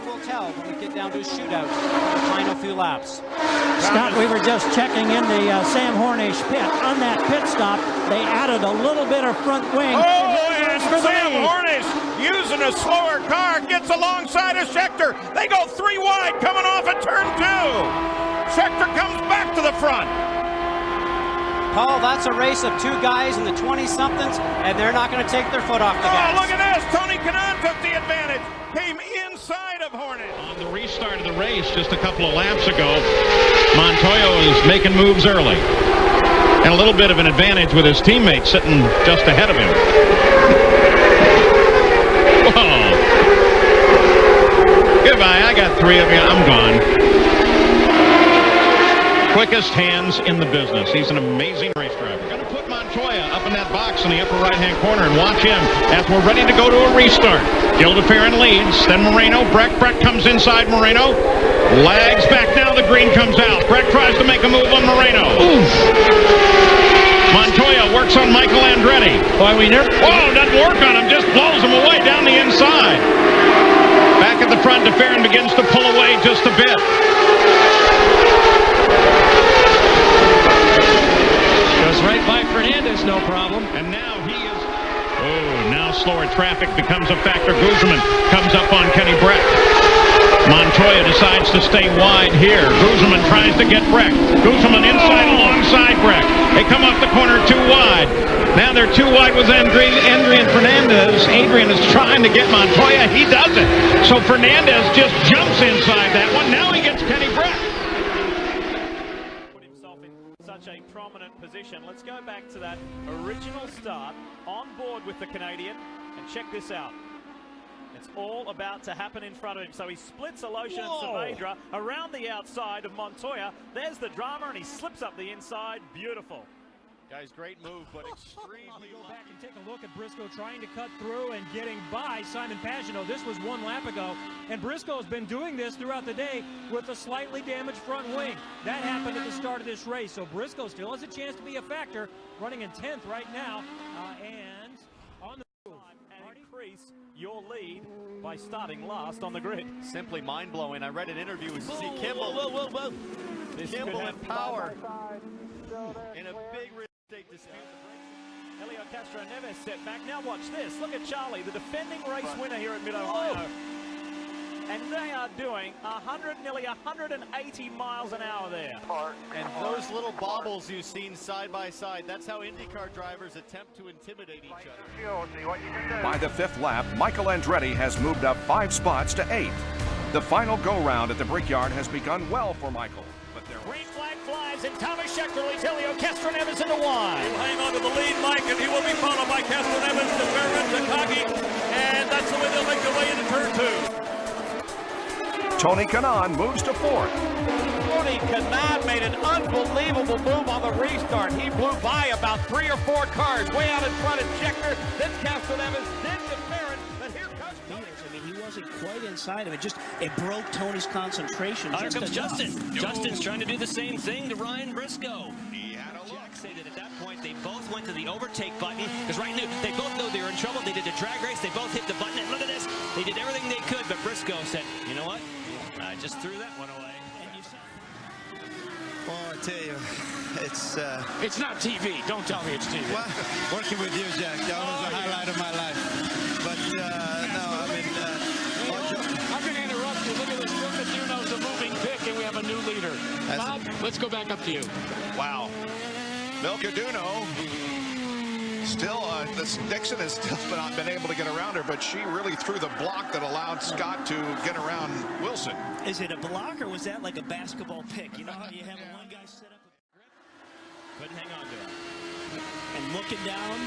Time will tell when we get down to a shootout in the final few laps. Scott, we were just checking in the Sam Hornish pit. On that pit stop, they added a little bit of front wing. And Sam Hornish, using a slower car, gets alongside of Scheckter. They go 3 wide coming off at turn 2. Scheckter comes back to the front. Paul, that's a race of 2 guys in the 20-somethings, and they're not going to take their foot off the gas. Oh, look at this. Tony Kanaan took the advantage. Came inside of Hornish. On the restart of the race just a couple of laps ago, Montoya is making moves early. And a little bit of an advantage with his teammate sitting just ahead of him. Whoa. Goodbye, I got 3 of you. I'm gone. Quickest hands in the business. He's an amazing race driver. Going to put Montoya up in that box in the upper right-hand corner and watch him as we're ready to go to a restart. Gildeferin leads, then Moreno. Breck comes inside Moreno. Lags back now, the green comes out. Breck tries to make a move on Moreno. Oof. Montoya works on Michael Andretti. Whoa, doesn't work on him, just blows him away down the inside. Back at the front, Deferin begins to pull away just a bit. Goes right by Fernandez, no problem. And now he is... Oh, now slower traffic becomes a factor. Guzman comes up on Kenny Breck. Montoya decides to stay wide here. Guzman tries to get Breck. Guzman inside alongside Breck. They come off the corner 2 wide. Now they're 2 wide with Adrian Fernandez. Adrian is trying to get Montoya. He doesn't. So Fernandez just jumps inside that one. Now he gets Kenny Breck. Such a prominent position. Let's go back to that original start on board with the Canadian and check this out. It's all about to happen in front of him. So he splits Alosha and Saavedra around the outside of Montoya. There's the drama, and he slips up the inside. Beautiful. Guys, great move, but extremely... Go back and take a look at Briscoe trying to cut through and getting by Simon Pagenaud. This was 1 lap ago, and Briscoe's been doing this throughout the day with a slightly damaged front wing. That happened at the start of this race, so Briscoe still has a chance to be a factor, running in 10th right now, and on the move. And increase your lead by starting last on the grid. Simply mind-blowing. I read an interview with C. Kimball. Whoa. Kimball and Power in a big dispute. Helio Castro Neves set back. Now watch this. Look at Charlie, the defending race winner here at Mid-Ohio. And they are doing nearly 180 miles an hour there. And those little bobbles you've seen side by side, that's how IndyCar drivers attempt to intimidate each other. By the 5th lap, Michael Andretti has moved up 5 spots to 8th. The final go-round at the Brickyard has begun well for Michael. Green flag flies, and Thomas Scheckter leads Helio Castroneves into 1. He'll hang on to the lead, Mike, and he will be followed by Castroneves, Deferin, Takagi, and that's the way they'll make their way into turn 2. Tony Kanaan moves to 4th. Tony Kanaan made an unbelievable move on the restart. He blew by about 3 or 4 cars, way out in front of Scheckter, then Castroneves, then Deferin, but here comes Tony. I mean, he wasn't quite inside of it. It broke Tony's concentration. Here comes Justin. Justin's trying to do the same thing to Ryan Briscoe. Jack say that at that point they both went to the overtake button because they both know they were in trouble. They did a drag race. They both hit the button. And look at this. They did everything they could, but Briscoe said, "You know what? I just threw that one away." Well, I tell you, It's not TV. Don't tell me it's TV. Well, working with you, Jack, that was the highlight of my life. But no, I mean, I'm going to interrupt you. Look at this. Phil Caduno's a moving pick, and we have a new leader. Bob, let's go back up to you. Wow. Mil Caduno, still, Dixon has still not been able to get around her, but she really threw the block that allowed Scott to get around Wilson. Is it a block, or was that like a basketball pick? You know how you have one guy set up with the grip? Couldn't hang on to it. And looking down,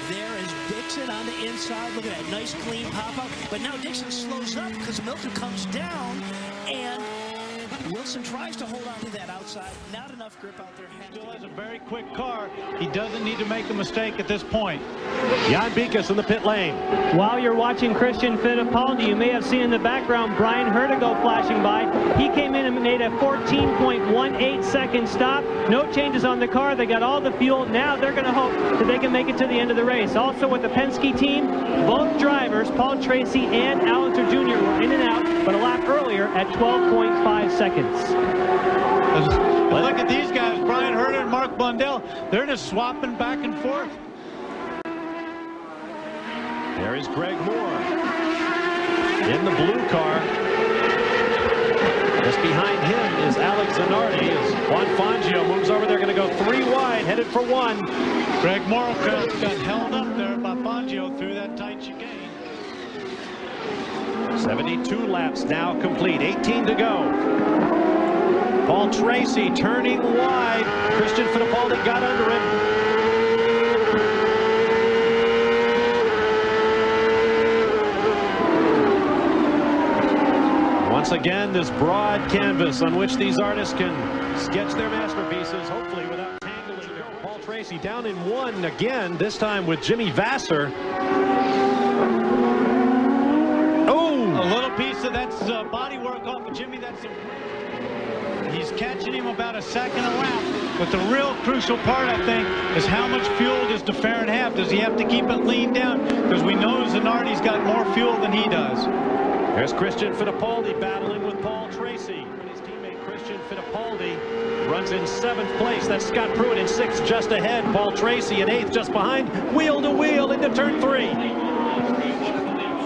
there is Dixon on the inside. Look at that nice clean pop-up. But now Dixon slows up because Milton comes down, and Wilson tries to hold on to that outside. Not enough grip out there. Still has a very quick car. He doesn't need to make a mistake at this point. Jan Bikas in the pit lane. While you're watching Christian Fittipaldi, you may have seen in the background Brian Hertigo flashing by. He came in and made a 14.18 second stop. No changes on the car. They got all the fuel. Now they're going to hope that they can make it to the end of the race. Also with the Penske team, both drivers, Paul Tracy and Allison Jr. were in and out, but a lap early. at 12.5 seconds. Look at these guys, Brian Herta and Mark Blundell. They're just swapping back and forth. There is Greg Moore in the blue car. Just behind him is Alex Zanardi as Juan Fangio moves over. They're going to go 3 wide, headed for 1. Greg Moore got held up there by Fangio through that tight chicane. 72 laps now complete, 18 to go. Paul Tracy turning wide. Christian Fittipaldi got under him. Once again, this broad canvas on which these artists can sketch their masterpieces, hopefully without tangling. Paul Tracy down in 1 again, this time with Jimmy Vasser. Oh! A little piece of that's body work off of Jimmy. He's catching him about a second a lap. But the real crucial part, I think, is how much fuel does DeFerrin have? Does he have to keep it lean down? Because we know Zanardi's got more fuel than he does. There's Christian Fittipaldi battling with Paul Tracy. His teammate Christian Fittipaldi runs in 7th place. That's Scott Pruitt in 6th just ahead. Paul Tracy in 8th just behind. Wheel to wheel into turn 3.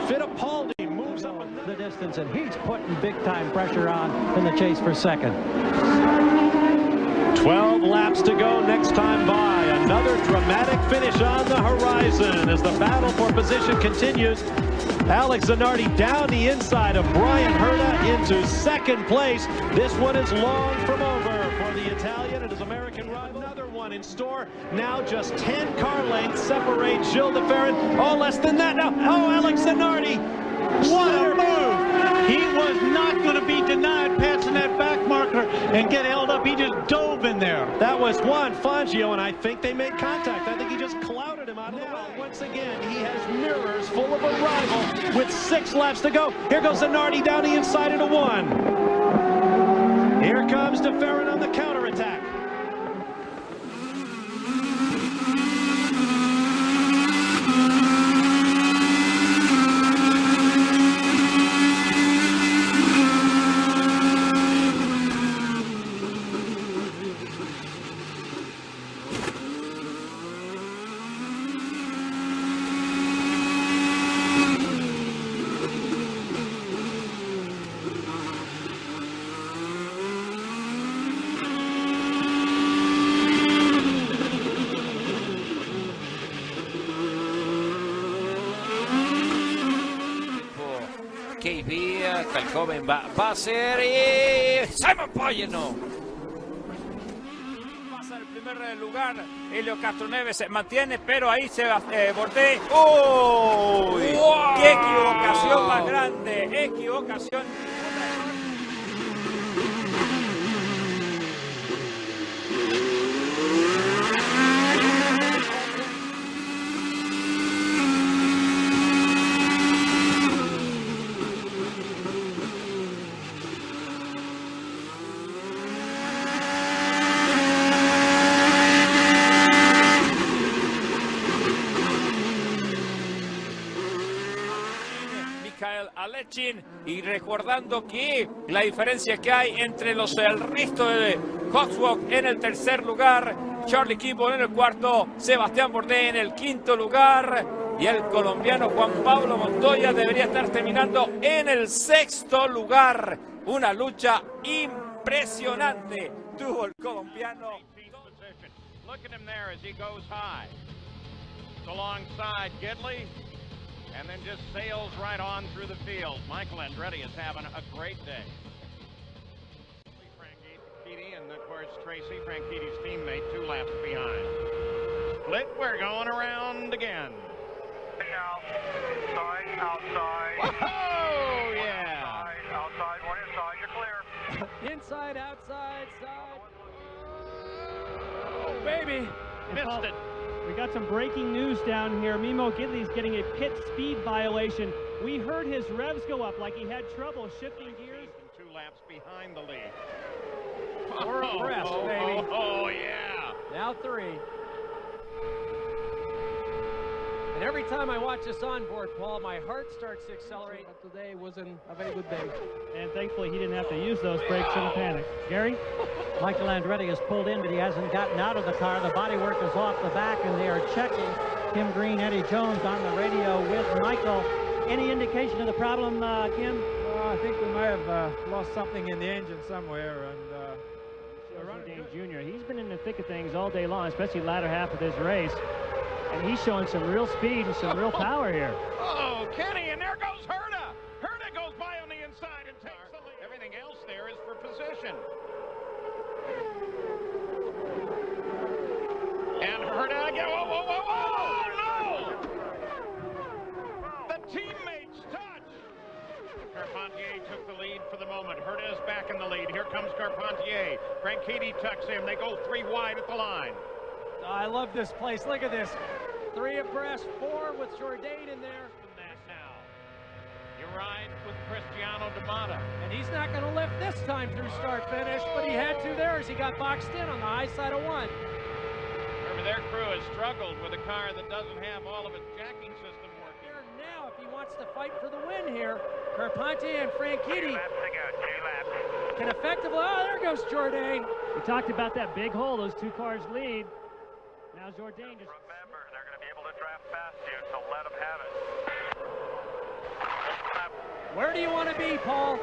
Fittipaldi moves up the distance, and he's putting big-time pressure on in the chase for second. 12 laps to go next time by. Another dramatic finish on the horizon as the battle for position continues. Alex Zanardi down the inside of Brian Herta into 2nd place. This one is long from over for the Italian and his American rival. Another one in store. Now just 10 car lengths separate Gilles DeFerrin. Oh, less than that now. Oh, Alex Zanardi. What a move! He was not going to be denied passing that back marker and get held up. He just dove in there. That was Juan Fangio, and I think they made contact. I think he just clouded him out of the way. Once again, he has mirrors full of a rival with 6 laps to go. Here goes Zanardi down the inside into 1. Here comes DeFerrin on the counterattack. KP, Calcoben va a ser y Simon Pagino. Pasa el primer lugar, Helio Castroneves se mantiene, pero ahí se Bordet. ¡Oh! Wow. ¡Qué equivocación más grande! Equivocación. Alechin, y recordando que la diferencia que hay entre el resto de Cotswold en el 3er lugar, Charlie Kimball en el 4º, Sebastián Bourdais en el 5º lugar y el colombiano Juan Pablo Montoya debería estar terminando en el 6º lugar. Una lucha impresionante tuvo el colombiano. Look at him there as he goes high. It's alongside Gidley. And then just sails right on through the field. Michael Andretti is having a great day. Frank Keedy and, of course, Tracy, Frank Keedy's teammate, 2 laps behind. Split, we're going around again. Outside, outside. Oh, yeah. Outside, one inside, you're clear. Inside, outside, side. Oh, baby. Missed it. We got some breaking news down here. Mimo Gidley's getting a pit speed violation. We heard his revs go up like he had trouble shifting gears. And 2 laps behind the lead. We're abreast, baby. Oh, yeah. Now 3. And every time I watch this onboard, Paul, my heart starts to accelerate. But today wasn't a very good day. And thankfully, he didn't have to use those brakes in a panic. Gary? Michael Andretti has pulled in, but he hasn't gotten out of the car. The bodywork is off the back, and they are checking. Kim Green, Eddie Jones on the radio with Michael. Any indication of the problem, Kim? Well, I think we might have lost something in the engine somewhere. And Jourdain Jr., he's been in the thick of things all day long, especially the latter half of this race. And he's showing some real speed and some real power here. Oh, Kenny, and there goes Herta. Herta goes by on the inside and takes the lead. Everything else there is for position. And Herta again. Whoa, whoa, whoa, whoa! No! The teammates touch. Carpentier took the lead for the moment. Herta is back in the lead. Here comes Carpentier. Franchitti tucks him. They go 3 wide at the line. I love this place. Look at this. 3 abreast, 4 with Jourdain in there. Now, you ride with Cristiano D'Amata. And he's not going to lift this time through start-finish, but he had to there as he got boxed in on the high side of 1. Remember, their crew has struggled with a car that doesn't have all of its jacking system working. Now, if he wants to fight for the win here, Carpentier and Franchitti can effectively... Oh, there goes Jourdain. We talked about that big hole those 2 cars lead. Now Jourdain just... Remember, they're going to be able to draft past you, so let them have it. Where do you want to be, Paul?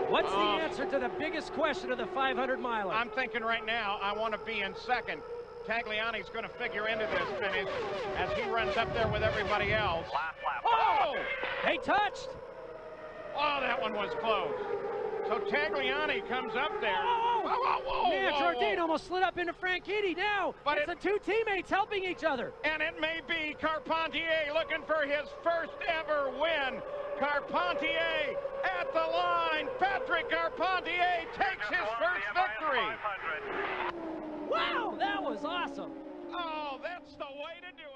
What's the answer to the biggest question of the 500-miler? I'm thinking right now I want to be in second. Tagliani's going to figure into this finish as he runs up there with everybody else. Last lap. Oh! They touched! Oh, that one was close. So Tagliani comes up there. Oh! Whoa, whoa, Man, whoa, Jourdain whoa. almost slid up into Franchitti now. But it's the 2 teammates helping each other. And it may be Carpentier looking for his first ever win. Carpentier at the line. Patrick Carpentier takes his first victory. Wow, that was awesome. Oh, that's the way to do it.